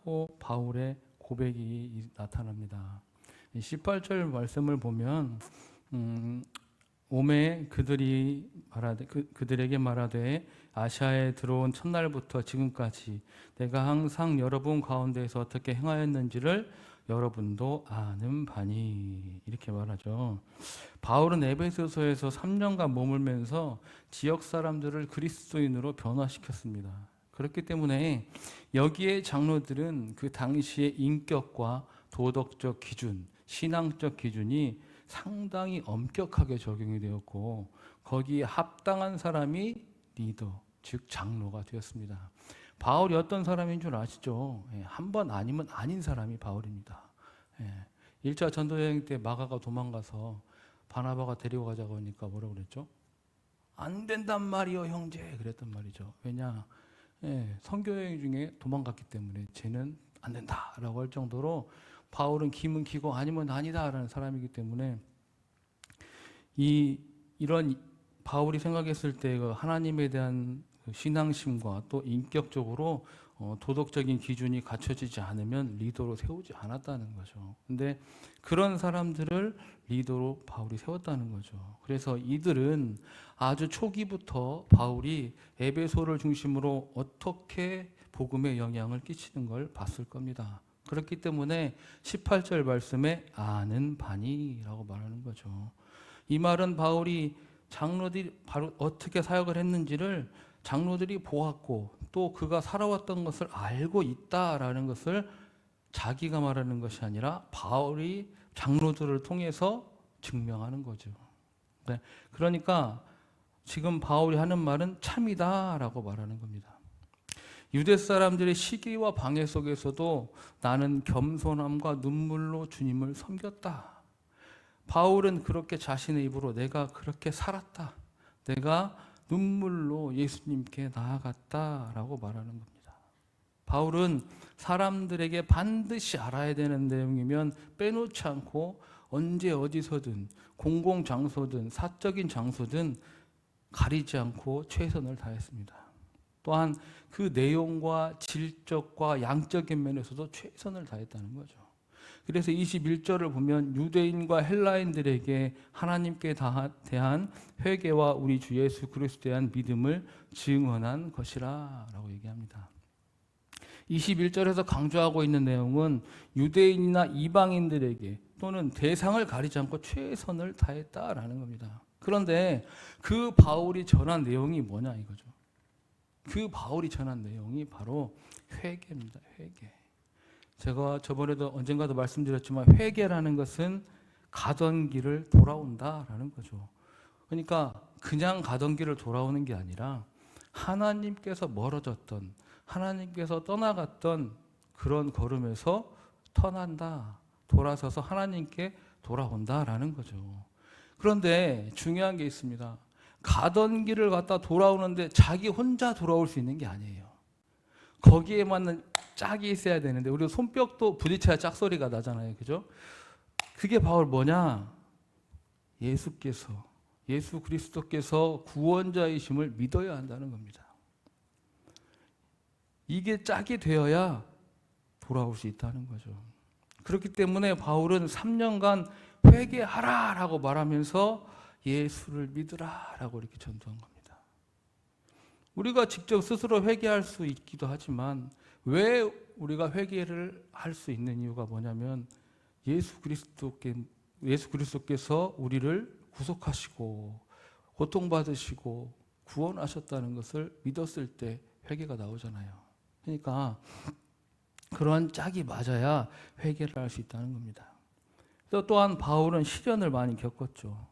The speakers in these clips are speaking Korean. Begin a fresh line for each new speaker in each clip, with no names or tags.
하고 바울의 고백이 나타납니다. 18절 말씀을 보면 오매 그들이 말하되 그들에게 말하되 아시아에 들어온 첫날부터 지금까지 내가 항상 여러분 가운데에서 어떻게 행하였는지를 여러분도 아는 바니, 이렇게 말하죠. 바울은 에베소서에서 3년간 머물면서 지역 사람들을 그리스도인으로 변화시켰습니다. 그렇기 때문에 여기에 장로들은 그 당시의 인격과 도덕적 기준, 신앙적 기준이 상당히 엄격하게 적용이 되었고, 거기에 합당한 사람이 리더, 즉 장로가 되었습니다. 바울이 어떤 사람인 줄 아시죠? 한 번 아니면 아닌 사람이 바울입니다. 1차 전도여행 때 마가가 도망가서 바나바가 데리고 가자고 하니까 뭐라고 그랬죠? 안 된단 말이요 형제, 그랬단 말이죠. 왜냐? 선교여행 중에 도망갔기 때문에 쟤는 안 된다라고 할 정도로 바울은 기면 기고 아니면 아니다라는 사람이기 때문에 이런 바울이 생각했을 때 그 하나님에 대한 신앙심과 또 인격적으로 도덕적인 기준이 갖춰지지 않으면 리더로 세우지 않았다는 거죠. 근데 그런 사람들을 리더로 바울이 세웠다는 거죠. 그래서 이들은 아주 초기부터 바울이 에베소를 중심으로 어떻게 복음에 영향을 끼치는 걸 봤을 겁니다. 그렇기 때문에 18절 말씀에 아는 바니라고 말하는 거죠. 이 말은 바울이 장로들이 바로 어떻게 사역을 했는지를 장로들이 보았고 또 그가 살아왔던 것을 알고 있다라는 것을 자기가 말하는 것이 아니라 바울이 장로들을 통해서 증명하는 거죠. 네. 그러니까 지금 바울이 하는 말은 참이다라고 말하는 겁니다. 유대 사람들의 시기와 방해 속에서도 나는 겸손함과 눈물로 주님을 섬겼다. 바울은 그렇게 자신의 입으로 내가 그렇게 살았다, 내가 눈물로 예수님께 나아갔다라고 말하는 겁니다. 바울은 사람들에게 반드시 알아야 되는 내용이면 빼놓지 않고 언제 어디서든 공공장소든 사적인 장소든 가리지 않고 최선을 다했습니다. 또한 그 내용과 질적과 양적인 면에서도 최선을 다했다는 거죠. 그래서 21절을 보면 유대인과 헬라인들에게 하나님께 대한 회개와 우리 주 예수 그리스도에 대한 믿음을 증언한 것이라 라고 얘기합니다. 21절에서 강조하고 있는 내용은 유대인이나 이방인들에게 또는 대상을 가리지 않고 최선을 다했다라는 겁니다. 그런데 그 바울이 전한 내용이 뭐냐 이거죠. 그 바울이 전한 내용이 바로 회개입니다. 회개. 제가 저번에도 언젠가도 말씀드렸지만 회개라는 것은 가던 길을 돌아온다라는 거죠. 그러니까 그냥 가던 길을 돌아오는 게 아니라 하나님께서 멀어졌던, 하나님께서 떠나갔던 그런 걸음에서 떠난다, 돌아서서 하나님께 돌아온다라는 거죠. 그런데 중요한 게 있습니다. 가던 길을 갔다 돌아오는데 자기 혼자 돌아올 수 있는 게 아니에요. 거기에 맞는 짝이 있어야 되는데 우리 손뼉도 부딪혀야 짝소리가 나잖아요. 그죠? 그게 바로 뭐냐? 예수 그리스도께서 구원자이심을 믿어야 한다는 겁니다. 이게 짝이 되어야 돌아올 수 있다는 거죠. 그렇기 때문에 바울은 3년간 회개하라라고 말하면서 예수를 믿으라라고 이렇게 전도한 겁니다. 우리가 직접 스스로 회개할 수 있기도 하지만 왜 우리가 회개를 할 수 있는 이유가 뭐냐면 예수 그리스도께서 우리를 구속하시고 고통받으시고 구원하셨다는 것을 믿었을 때 회개가 나오잖아요. 그러니까 그러한 짝이 맞아야 회개를 할 수 있다는 겁니다. 또한 바울은 시련을 많이 겪었죠.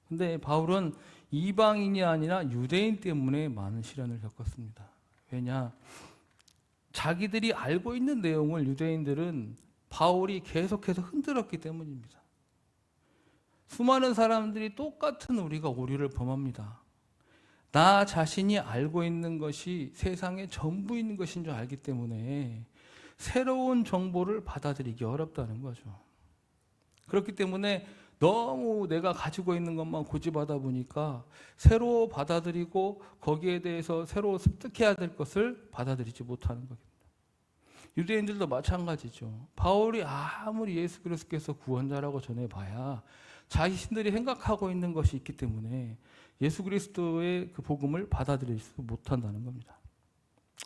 근데 바울은 이방인이 아니라 유대인 때문에 많은 시련을 겪었습니다. 왜냐? 자기들이 알고 있는 내용을 유대인들은 바울이 계속해서 흔들었기 때문입니다. 수많은 사람들이 똑같은 우리가 오류를 범합니다. 나 자신이 알고 있는 것이 세상의 전부인 것인 줄 알기 때문에 새로운 정보를 받아들이기 어렵다는 거죠. 그렇기 때문에 너무 내가 가지고 있는 것만 고집하다 보니까 새로 받아들이고 거기에 대해서 새로 습득해야 될 것을 받아들이지 못하는 겁니다. 유대인들도 마찬가지죠. 바울이 아무리 예수 그리스도께서 구원자라고 전해봐야 자신들이 생각하고 있는 것이 있기 때문에 예수 그리스도의 그 복음을 받아들이지 못한다는 겁니다.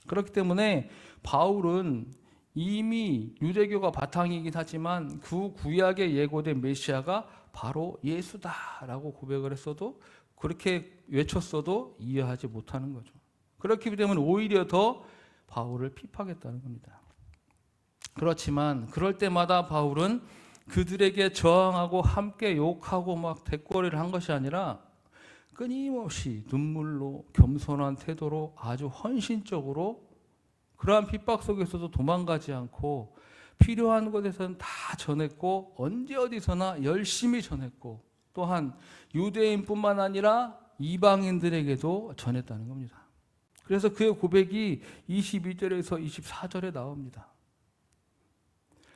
그렇기 때문에 바울은 이미 유대교가 바탕이긴 하지만 그 구약에 예고된 메시아가 바로 예수다라고 고백을 했어도, 그렇게 외쳤어도 이해하지 못하는 거죠. 그렇기 때문에 오히려 더 바울을 핍박했다는 겁니다. 그렇지만 그럴 때마다 바울은 그들에게 저항하고 함께 욕하고 막 대꾸를 한 것이 아니라 끊임없이 눈물로 겸손한 태도로 아주 헌신적으로 그러한 핍박 속에서도 도망가지 않고 필요한 곳에서는 다 전했고 언제 어디서나 열심히 전했고, 또한 유대인뿐만 아니라 이방인들에게도 전했다는 겁니다. 그래서 그의 고백이 22절에서 24절에 나옵니다.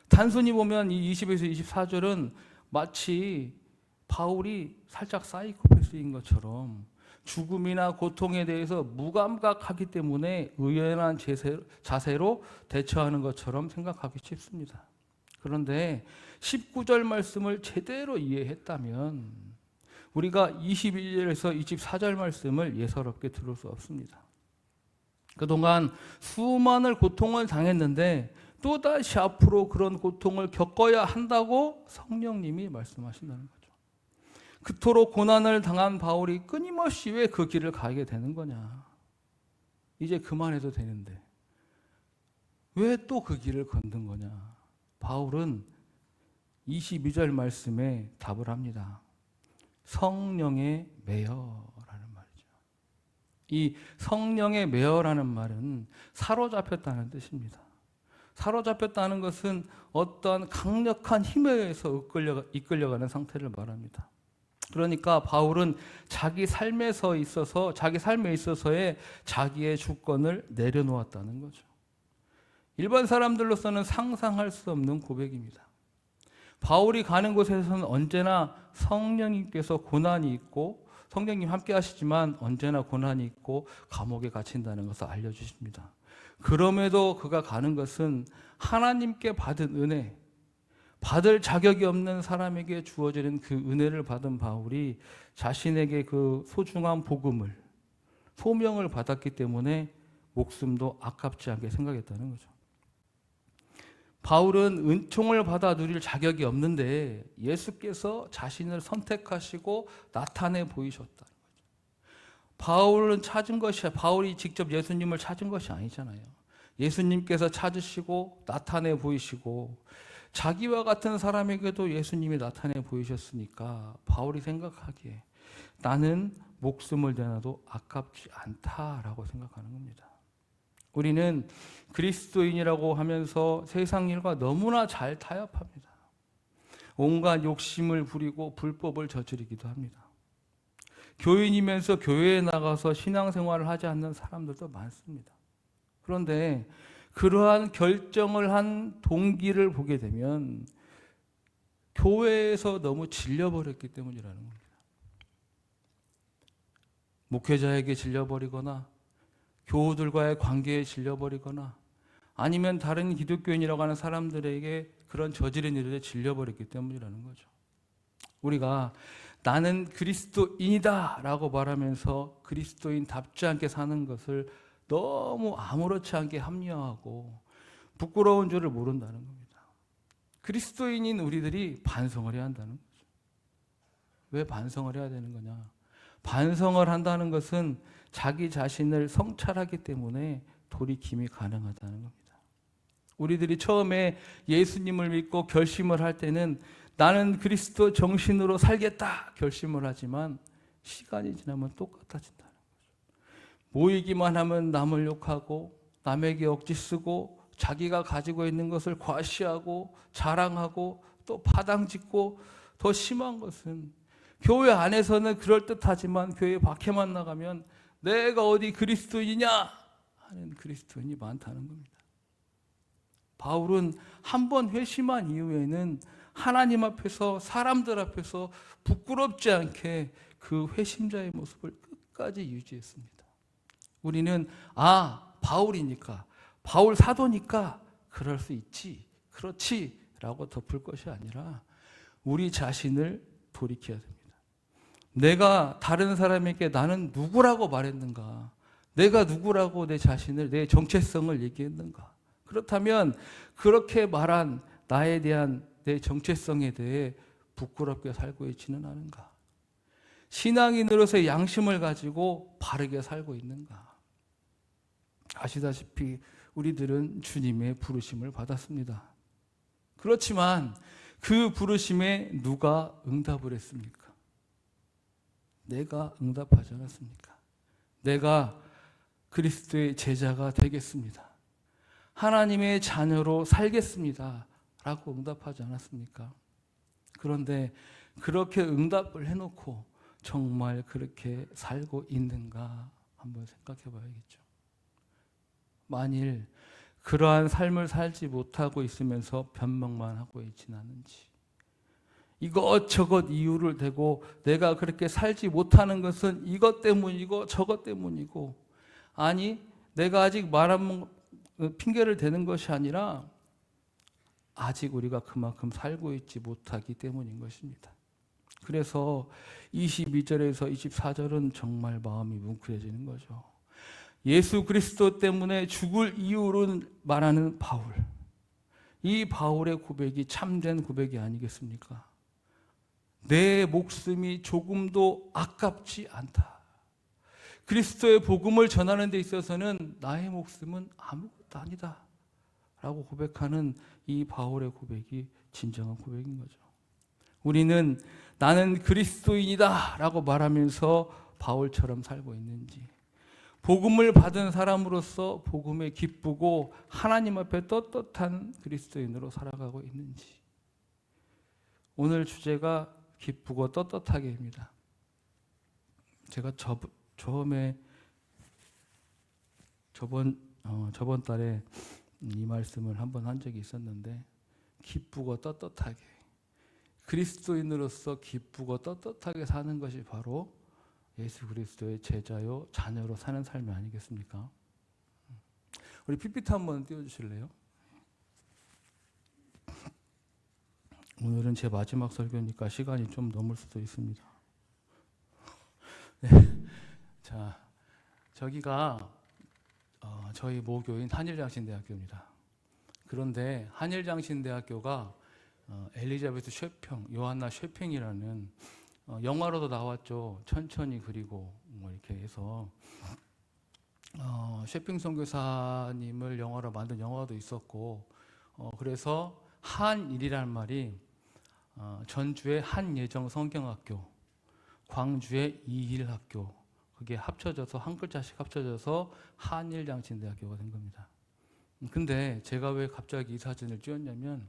단순히 보면 이 20에서 24절은 마치 바울이 살짝 사이코패스인 것처럼 죽음이나 고통에 대해서 무감각하기 때문에 의연한 자세로 대처하는 것처럼 생각하기 쉽습니다. 그런데 19절 말씀을 제대로 이해했다면 우리가 21절에서 24절 말씀을 예사롭게 들을 수 없습니다. 그동안 수많은 고통을 당했는데 또다시 앞으로 그런 고통을 겪어야 한다고 성령님이 말씀하신다는 거죠. 그토록 고난을 당한 바울이 끊임없이 왜 그 길을 가게 되는 거냐. 이제 그만해도 되는데 왜 또 그 길을 걷는 거냐. 바울은 22절 말씀에 답을 합니다. 성령에 매여라는 말이죠. 이 성령에 매여라는 말은 사로잡혔다는 뜻입니다. 사로잡혔다는 것은 어떤 강력한 힘에 의해서 이끌려가는 상태를 말합니다. 그러니까 바울은 자기 삶에 있어서의 자기의 주권을 내려놓았다는 거죠. 일반 사람들로서는 상상할 수 없는 고백입니다. 바울이 가는 곳에서는 언제나 성령님께서 고난이 있고, 성령님 함께 하시지만 언제나 고난이 있고 감옥에 갇힌다는 것을 알려주십니다. 그럼에도 그가 가는 것은 하나님께 받은 은혜, 받을 자격이 없는 사람에게 주어지는 그 은혜를 받은 바울이 자신에게 그 소중한 복음을, 소명을 받았기 때문에 목숨도 아깝지 않게 생각했다는 거죠. 바울은 은총을 받아 누릴 자격이 없는데 예수께서 자신을 선택하시고 나타내 보이셨다는 거죠. 바울이 직접 예수님을 찾은 것이 아니잖아요. 예수님께서 찾으시고 나타내 보이시고 자기와 같은 사람에게도 예수님이 나타내 보이셨으니까 바울이 생각하기에 나는 목숨을 내놔도 아깝지 않다라고 생각하는 겁니다. 우리는 그리스도인이라고 하면서 세상 일과 너무나 잘 타협합니다. 온갖 욕심을 부리고 불법을 저지르기도 합니다. 교인이면서 교회에 나가서 신앙생활을 하지 않는 사람들도 많습니다. 그런데 그러한 결정을 한 동기를 보게 되면 교회에서 너무 질려버렸기 때문이라는 겁니다. 목회자에게 질려버리거나 교우들과의 관계에 질려버리거나 아니면 다른 기독교인이라고 하는 사람들에게 그런 저지른 일에 질려버렸기 때문이라는 거죠. 우리가 나는 그리스도인이다 라고 말하면서 그리스도인답지 않게 사는 것을 너무 아무렇지 않게 합리화하고 부끄러운 줄을 모른다는 겁니다. 그리스도인인 우리들이 반성을 해야 한다는 거죠. 왜 반성을 해야 되는 거냐? 반성을 한다는 것은 자기 자신을 성찰하기 때문에 돌이킴이 가능하다는 겁니다. 우리들이 처음에 예수님을 믿고 결심을 할 때는 나는 그리스도 정신으로 살겠다 결심을 하지만 시간이 지나면 똑같아진다는 거죠. 모이기만 하면 남을 욕하고 남에게 억지 쓰고 자기가 가지고 있는 것을 과시하고 자랑하고 또 파당짓고, 더 심한 것은 교회 안에서는 그럴듯하지만 교회 밖에만 나가면 내가 어디 그리스도인이냐 하는 그리스도인이 많다는 겁니다. 바울은 한 번 회심한 이후에는 하나님 앞에서 사람들 앞에서 부끄럽지 않게 그 회심자의 모습을 끝까지 유지했습니다. 우리는 바울이니까, 바울 사도니까 그럴 수 있지, 그렇지 라고 덮을 것이 아니라 우리 자신을 돌이켜야 됩니다. 내가 다른 사람에게 나는 누구라고 말했는가? 내가 누구라고 내 자신을, 내 정체성을 얘기했는가? 그렇다면 그렇게 말한 나에 대한 내 정체성에 대해 부끄럽게 살고 있지는 않은가? 신앙인으로서의 양심을 가지고 바르게 살고 있는가? 아시다시피 우리들은 주님의 부르심을 받았습니다. 그렇지만 그 부르심에 누가 응답을 했습니까? 내가 응답하지 않았습니까? 내가 그리스도의 제자가 되겠습니다. 하나님의 자녀로 살겠습니다. 라고 응답하지 않았습니까? 그런데 그렇게 응답을 해놓고 정말 그렇게 살고 있는가 한번 생각해 봐야겠죠. 만일 그러한 삶을 살지 못하고 있으면서 변명만 하고 있지는 않은지, 이것저것 이유를 대고 내가 그렇게 살지 못하는 것은 이것 때문이고 저것 때문이고, 아니 내가 아직 말한 핑계를 대는 것이 아니라 아직 우리가 그만큼 살고 있지 못하기 때문인 것입니다. 그래서 22절에서 24절은 정말 마음이 뭉클해지는 거죠. 예수 그리스도 때문에 죽을 이유를 말하는 바울. 이 바울의 고백이 참된 고백이 아니겠습니까? 내 목숨이 조금도 아깝지 않다. 그리스도의 복음을 전하는 데 있어서는 나의 목숨은 아무것도 아니다 라고 고백하는 이 바울의 고백이 진정한 고백인 거죠. 우리는 나는 그리스도인이다 라고 말하면서 바울처럼 살고 있는지, 복음을 받은 사람으로서 복음에 기쁘고 하나님 앞에 떳떳한 그리스도인으로 살아가고 있는지. 오늘 주제가 기쁘고 떳떳하게입니다. 제가 저번 달에 이 말씀을 한번 한 적이 있었는데, 기쁘고 떳떳하게, 그리스도인으로서 기쁘고 떳떳하게 사는 것이 바로 예수 그리스도의 제자요 자녀로 사는 삶이 아니겠습니까? 우리 PPT 한번 띄워주실래요? 오늘은 제 마지막 설교니까 시간이 좀 넘을 수도 있습니다. 네. 자, 저기가 저희 모교인 한일장신대학교입니다. 그런데 한일장신대학교가 엘리자베스 쉐평, 요한나 쉐평이라는 영화로도 나왔죠. 천천히 그리고 뭐 이렇게 해서 쉐핑 선교사님을 영화로 만든 영화도 있었고, 그래서 한일이란 말이 전주의 한예정 성경학교, 광주의 이일학교, 그게 합쳐져서 한 글자씩 합쳐져서 한일장신대학교가 된 겁니다. 근데 제가 왜 갑자기 이 사진을 찍었냐면,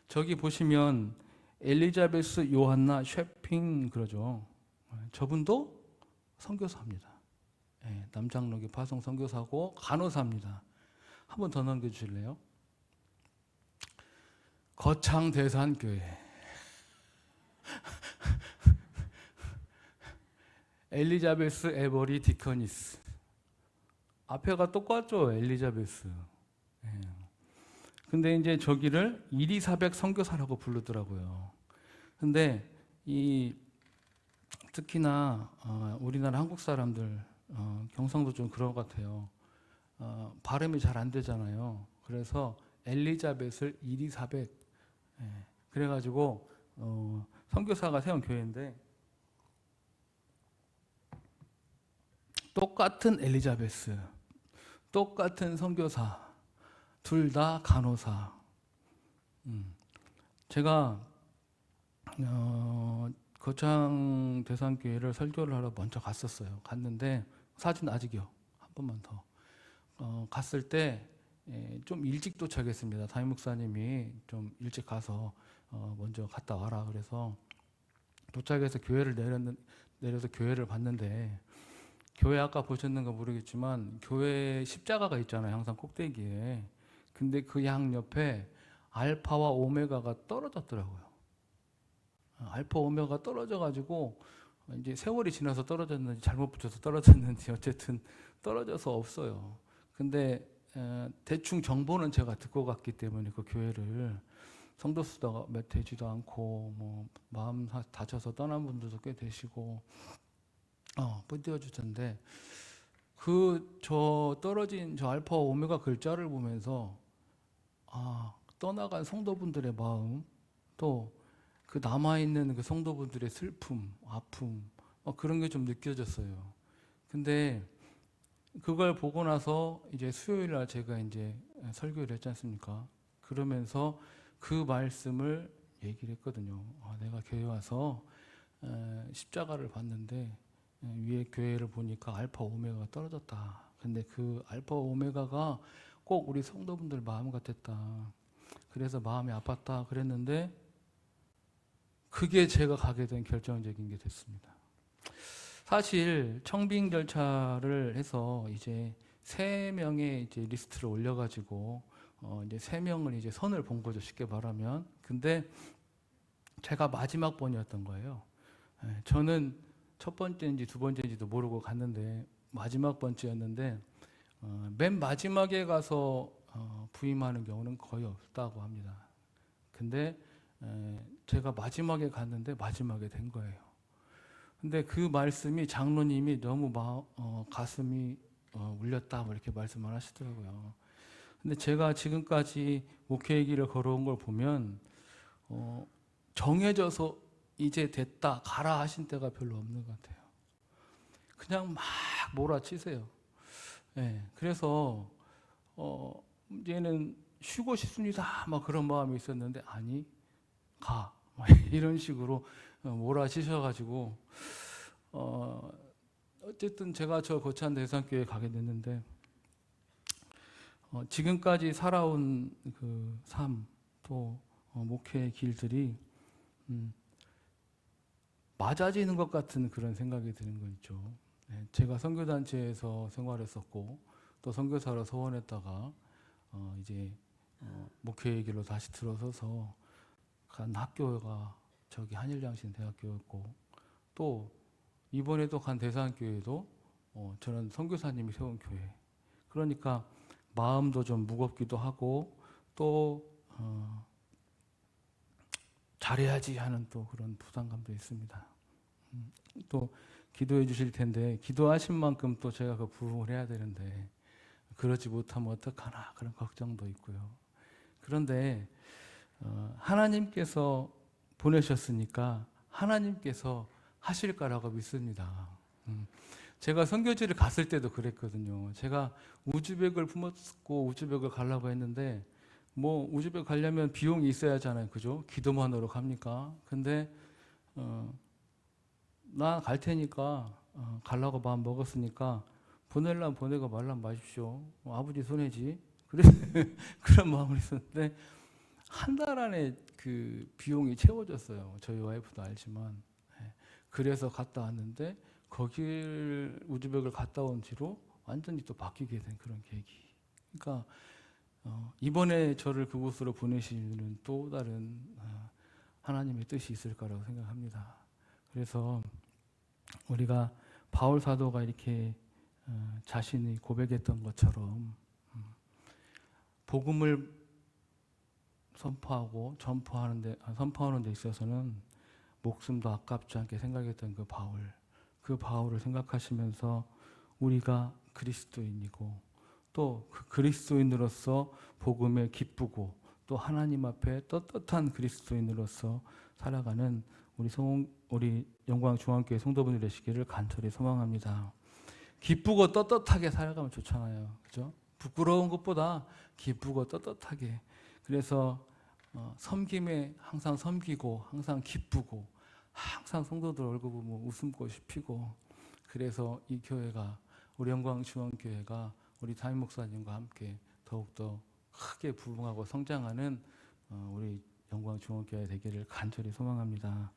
저기 보시면 엘리자베스 요한나 쉐핑 그러죠. 저분도 선교사입니다. 남장로교 파송 선교사고 간호사입니다. 한 번 더 넘겨주실래요? 거창대산교회 엘리자베스 에버리 디커니스. 앞에가 똑같죠, 엘리자베스. 근데 이제 저기를 이리사백 선교사라고 부르더라고요. 근데 특히나 우리나라 한국 사람들 경상도 좀 그런 것 같아요. 발음이 잘 안 되잖아요. 그래서 엘리자벳을 이리사백. 그래가지고 선교사가 세운 교회인데, 똑같은 엘리자베스, 똑같은 선교사, 둘 다 간호사. 제가 거창 대산교회를 설교를 하러 먼저 갔었어요. 갔는데 사진 아직이요. 한 번만 더. 갔을 때 좀 일찍 도착했습니다. 담임 목사님이 좀 일찍 가서 먼저 갔다 와라 그래서 도착해서 내려서 교회를 봤는데, 교회 아까 보셨는가 모르겠지만 교회 십자가가 있잖아요. 항상 꼭대기에. 근데 그 양 옆에 알파와 오메가가 떨어졌더라고요. 알파 오메가가 떨어져가지고 이제 세월이 지나서 떨어졌는지 잘못 붙여서 떨어졌는지 어쨌든 떨어져서 없어요. 근데 대충 정보는 제가 듣고 갔기 때문에 그 교회를 성도 수가 몇 되지도 않고 뭐 마음 다쳐서 떠난 분들도 꽤 되시고 뿌디어 주던데 그 저 떨어진 저 알파 오메가 글자를 보면서 떠나간 성도분들의 마음 또 그 남아있는 그 성도분들의 슬픔, 아픔 그런 게 좀 느껴졌어요. 근데 그걸 보고 나서 이제 수요일 날 제가 이제 설교를 했지 않습니까? 그러면서 그 말씀을 얘기를 했거든요. 내가 교회 와서 십자가를 봤는데 위에 교회를 보니까 알파 오메가가 떨어졌다. 근데 그 알파 오메가가 꼭 우리 성도분들 마음 같았다. 그래서 마음이 아팠다 그랬는데 그게 제가 가게 된 결정적인 게 됐습니다. 사실 청빙 절차를 해서 이제 3명의 이제 리스트를 올려가지고 이제 3명을 이제 선을 본 거죠, 쉽게 말하면. 근데 제가 마지막 번이었던 거예요. 저는 첫 번째인지 두 번째인지도 모르고 갔는데 마지막 번째였는데 맨 마지막에 가서 부임하는 경우는 거의 없다고 합니다. 근데 제가 마지막에 갔는데 마지막에 된 거예요. 근데 그 말씀이 장로님이 너무 가슴이 울렸다 뭐 이렇게 말씀을 하시더라고요. 근데 제가 지금까지 목회의 길을 걸어온 걸 보면 정해져서 이제 됐다 가라 하신 때가 별로 없는 것 같아요. 그냥 막 몰아치세요. 네, 그래서 이제는 쉬고 싶습니다 막 그런 마음이 있었는데 아니 가 이런 식으로 몰아치셔가지고 어쨌든 제가 저 거창 대상교회에 가게 됐는데 지금까지 살아온 그 삶 또 목회의 길들이 맞아지는 것 같은 그런 생각이 드는 거 있죠. 네, 제가 선교단체에서 생활했었고 또 선교사로 서원했다가 이제 목회의 길로 다시 들어서서 간 학교가 저기 한일양신대학교였고 또 이번에도 간 대산교회도 저는 선교사님이 세운 교회. 그러니까 마음도 좀 무겁기도 하고 또 잘해야지 하는 또 그런 부담감도 있습니다. 또 기도해 주실 텐데 기도하신 만큼 또 제가 그 부응을 해야 되는데 그러지 못하면 어떡하나 그런 걱정도 있고요. 그런데 하나님께서 보내셨으니까 하나님께서 하실 거라고 믿습니다. 제가 선교지를 갔을 때도 그랬거든요. 제가 우즈벡을 품었고 우즈벡을 가려고 했는데 뭐 우즈벡 가려면 비용이 있어야 하잖아요. 그죠? 기도만으로 갑니까? 근데 나 갈 테니까 가려고 마음 먹었으니까 보낼란 보내고 말란 마십시오. 아버지 손해지. 그래서 그런 마음을 있었는데 한 달 안에 그 비용이 채워졌어요. 저희 와이프도 알지만. 그래서 갔다 왔는데 거길 우즈벡을 갔다 온 뒤로 완전히 또 바뀌게 된 그런 계기. 그러니까 이번에 저를 그곳으로 보내시는 또 다른 하나님의 뜻이 있을 거라고 생각합니다. 그래서 우리가 바울 사도가 이렇게 자신이 고백했던 것처럼 복음을 선포하는 데 있어서는 목숨도 아깝지 않게 생각했던 그 바울을 생각하시면서 우리가 그리스도인이고 또 그 그리스도인으로서 복음에 기쁘고 또 하나님 앞에 떳떳한 그리스도인으로서 살아가는 우리 영광중앙교회 성도분들 되시기를 간절히 소망합니다. 기쁘고 떳떳하게 살아가면 좋잖아요. 그죠? 부끄러운 것보다 기쁘고 떳떳하게. 그래서 섬김에 항상 섬기고 항상 기쁘고 항상 성도들 얼굴 보면 웃음꽃이 피고 그래서 이 교회가 우리 영광중앙교회가 우리 담임 목사님과 함께 더욱더 크게 부흥하고 성장하는 우리 영광중앙교회 되기를 간절히 소망합니다.